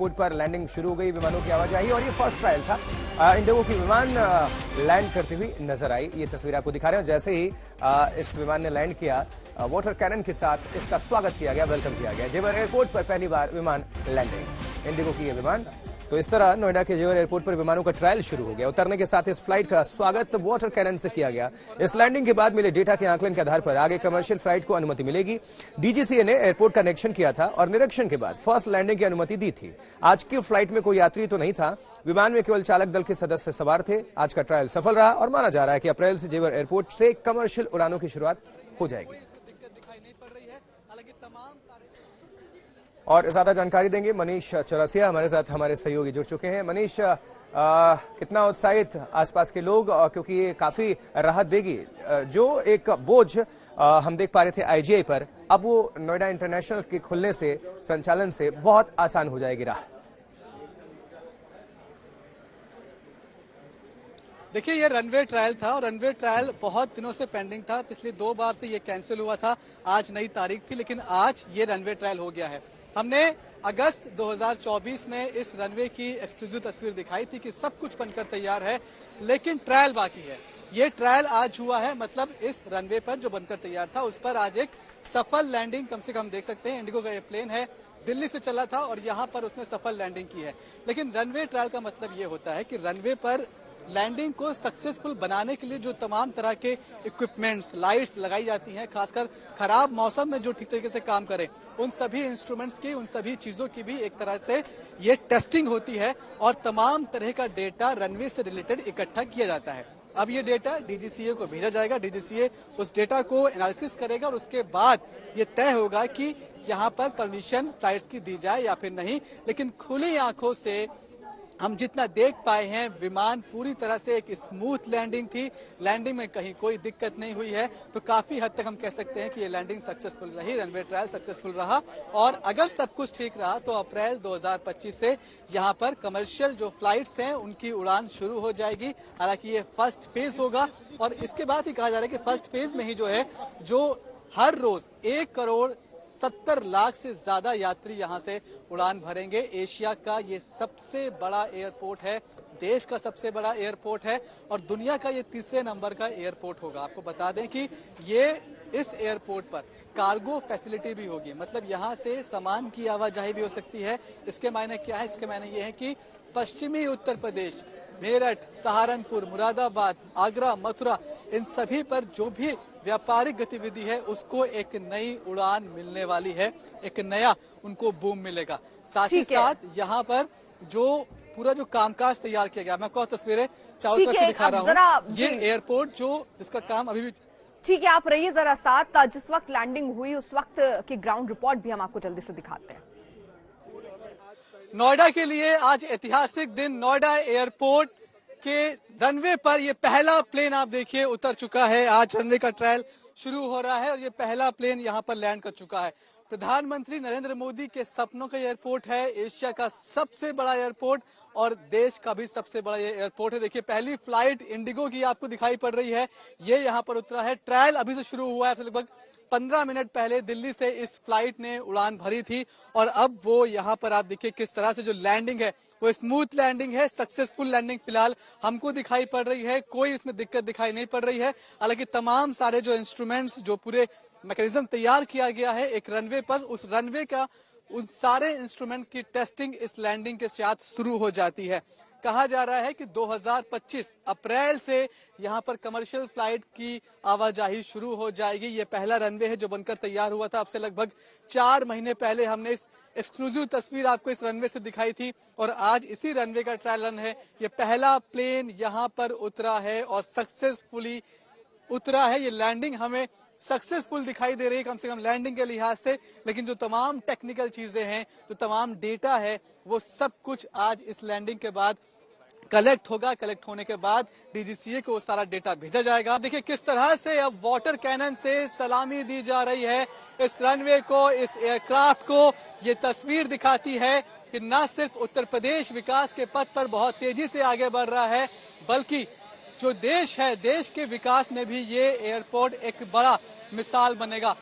Airport पर landing शुरू हो गई विमानों की आवाजाही और ये फर्स्ट ट्रायल था। इंडिगो की विमान लैंड करती हुई नजर आई। ये तस्वीर आपको दिखा रहे हैं। जैसे ही इस विमान ने लैंड किया, वाटर कैनन के साथ इसका स्वागत किया गया, वेलकम किया गया। जेवर एयरपोर्ट पर पहली बार विमान लैंडिंग, इंडिगो की ये विमान। तो इस तरह नोएडा के जेवर एयरपोर्ट पर विमानों का ट्रायल शुरू हो गया। उतरने के साथ इस फ्लाइट का स्वागत वाटर कैनन से किया गया। इस लैंडिंग के बाद मिले डेटा के आंकलन के आधार पर आगे कमर्शियल फ्लाइट को अनुमति मिलेगी। डीजीसीए ने एयरपोर्ट का निरीक्षण किया था और निरीक्षण के बाद फर्स्ट लैंडिंग की अनुमति दी थी। आज की फ्लाइट में कोई यात्री तो नहीं था, विमान में केवल चालक दल के सदस्य सवार थे। आज का ट्रायल सफल रहा और माना जा रहा है कि अप्रैल से जेवर एयरपोर्ट से कमर्शियल उड़ानों की शुरुआत हो जाएगी। और ज्यादा जानकारी देंगे मनीष चौरसिया, हमारे साथ हमारे सहयोगी जुड़ चुके हैं। मनीष, कितना उत्साहित आसपास के लोग, क्योंकि ये काफी राहत देगी। जो एक बोझ हम देख पा रहे थे आईजीआई पर, अब वो नोएडा इंटरनेशनल के खुलने से, संचालन से बहुत आसान हो जाएगी राह। देखिए, ये रनवे ट्रायल था और रनवे ट्रायल बहुत दिनों से पेंडिंग था। पिछली 2 बार से ये कैंसिल हुआ था। आज नई तारीख थी, लेकिन आज ये रनवे ट्रायल हो गया है। हमने अगस्त 2024 में इस रनवे की एक्सक्लूसिव तस्वीर दिखाई थी कि सब कुछ बनकर तैयार है, लेकिन ट्रायल बाकी है। ये ट्रायल आज हुआ है, मतलब इस रनवे पर जो बनकर तैयार था उस पर आज एक सफल लैंडिंग कम से कम देख सकते हैं। इंडिगो का ये प्लेन है, दिल्ली से चला था और यहाँ पर उसने सफल लैंडिंग की है। लेकिन रनवे ट्रायल का मतलब ये होता है कि रनवे पर लैंडिंग को सक्सेसफुल बनाने के लिए जो तमाम तरह के इक्विपमेंट्स, लाइट्स लगाई जाती हैं, खासकर खराब मौसम में जो ठीक तरीके से काम करें, उन सभी इंस्ट्रूमेंट्स की, उन सभी चीजों की भी एक तरह से ये टेस्टिंग होती है और तमाम तरह का डेटा रनवे से रिलेटेड इकट्ठा किया जाता है। अब ये डेटा डीजीसीए को भेजा जाएगा, डीजीसीए उस डेटा को एनालिसिस करेगा और उसके बाद ये तय होगा कि यहाँ पर परमिशन फ्लाइट्स की दी जाए या फिर नहीं। लेकिन खुली आंखों से हम जितना देख पाए हैं, विमान पूरी तरह से एक स्मूथ लैंडिंग थी। लैंडिंग में कहीं कोई दिक्कत नहीं हुई है, तो काफी हद तक हम कह सकते हैं कि ये लैंडिंग सक्सेसफुल रही, रनवे ट्रायल सक्सेसफुल रहा। और अगर सब कुछ ठीक रहा तो अप्रैल 2025 से यहाँ पर कमर्शियल जो फ्लाइट्स हैं उनकी उड़ान शुरू हो जाएगी। हालांकि ये फर्स्ट फेज होगा और इसके बाद ही कहा जा रहा है कि फर्स्ट फेज में ही जो हर रोज 1,70,00,000 से ज्यादा यात्री यहां से उड़ान भरेंगे। एशिया का ये सबसे बड़ा एयरपोर्ट है, देश का सबसे बड़ा एयरपोर्ट है और दुनिया का ये तीसरे नंबर का एयरपोर्ट होगा। आपको बता दें कि ये इस एयरपोर्ट पर कार्गो फैसिलिटी भी होगी, मतलब यहाँ से सामान की आवाजाही भी हो सकती है। इसके मायने क्या है? इसके मायने ये है कि पश्चिमी उत्तर प्रदेश, मेरठ, सहारनपुर, मुरादाबाद, आगरा, मथुरा, इन सभी पर जो भी व्यापारिक गतिविधि है उसको एक नई उड़ान मिलने वाली है, एक नया उनको बूम मिलेगा। साथ ही साथ यहाँ पर जो पूरा जो कामकाज तैयार किया गया, मैं आपको तस्वीरें चारों तरफ दिखा रहा हूँ। ये एयरपोर्ट जिसका काम अभी भी ठीक है, आप रहिए जरा साथ। जिस वक्त लैंडिंग हुई उस वक्त की ग्राउंड रिपोर्ट भी हम आपको जल्दी से दिखाते हैं। नोएडा के लिए आज ऐतिहासिक दिन। नोएडा एयरपोर्ट के रनवे पर ये पहला प्लेन आप देखिए उतर चुका है। आज रनवे का ट्रायल शुरू हो रहा है और ये पहला प्लेन यहाँ पर लैंड कर चुका है। प्रधानमंत्री नरेंद्र मोदी के सपनों का एयरपोर्ट है, एशिया का सबसे बड़ा एयरपोर्ट और देश का भी सबसे बड़ा ये एयरपोर्ट है। देखिए, पहली फ्लाइट इंडिगो की आपको दिखाई पड़ रही है, ये यहाँ पर उतरा है। ट्रायल अभी से शुरू हुआ है, लगभग 15 मिनट पहले दिल्ली से इस फ्लाइट ने उड़ान भरी थी और अब वो यहाँ पर आप देखिए किस तरह से जो लैंडिंग है वो स्मूथ लैंडिंग है, सक्सेसफुल लैंडिंग फिलहाल हमको दिखाई पड़ रही है। कोई इसमें दिक्कत दिखाई नहीं पड़ रही है। हालांकि तमाम सारे जो इंस्ट्रूमेंट्स, जो पूरे मैकेनिज्म तैयार किया गया है एक रनवे पर, उस रनवे का उन सारे इंस्ट्रूमेंट की टेस्टिंग इस लैंडिंग के साथ शुरू हो जाती है। कहा जा रहा है कि 2025 अप्रैल से यहाँ पर कमर्शियल फ्लाइट की आवाजाही शुरू हो जाएगी। ये पहला रनवे है जो बनकर तैयार हुआ था। अब से लगभग 4 महीने पहले हमने इस एक्सक्लूसिव तस्वीर आपको इस रनवे से दिखाई थी और आज इसी रनवे का ट्रायल रन है। ये पहला प्लेन यहाँ पर उतरा है और सक्सेसफुली उतरा है। ये लैंडिंग हमें सक्सेसफुल दिखाई दे रही है, कम से कम लैंडिंग के लिहाज से। लेकिन जो तमाम टेक्निकल चीजें हैं, जो तमाम डेटा है, वो सब कुछ आज इस लैंडिंग के बाद कलेक्ट होगा। कलेक्ट होने के बाद डीजीसीए को सारा डेटा भेजा जाएगा। देखिए किस तरह से अब वाटर कैनन से सलामी दी जा रही है इस रनवे को, इस एयरक्राफ्ट को। ये तस्वीर दिखाती है कि न सिर्फ उत्तर प्रदेश विकास के पथ पर बहुत तेजी से आगे बढ़ रहा है, बल्कि जो देश है, देश के विकास में भी ये एयरपोर्ट एक बड़ा मिसाल बनेगा।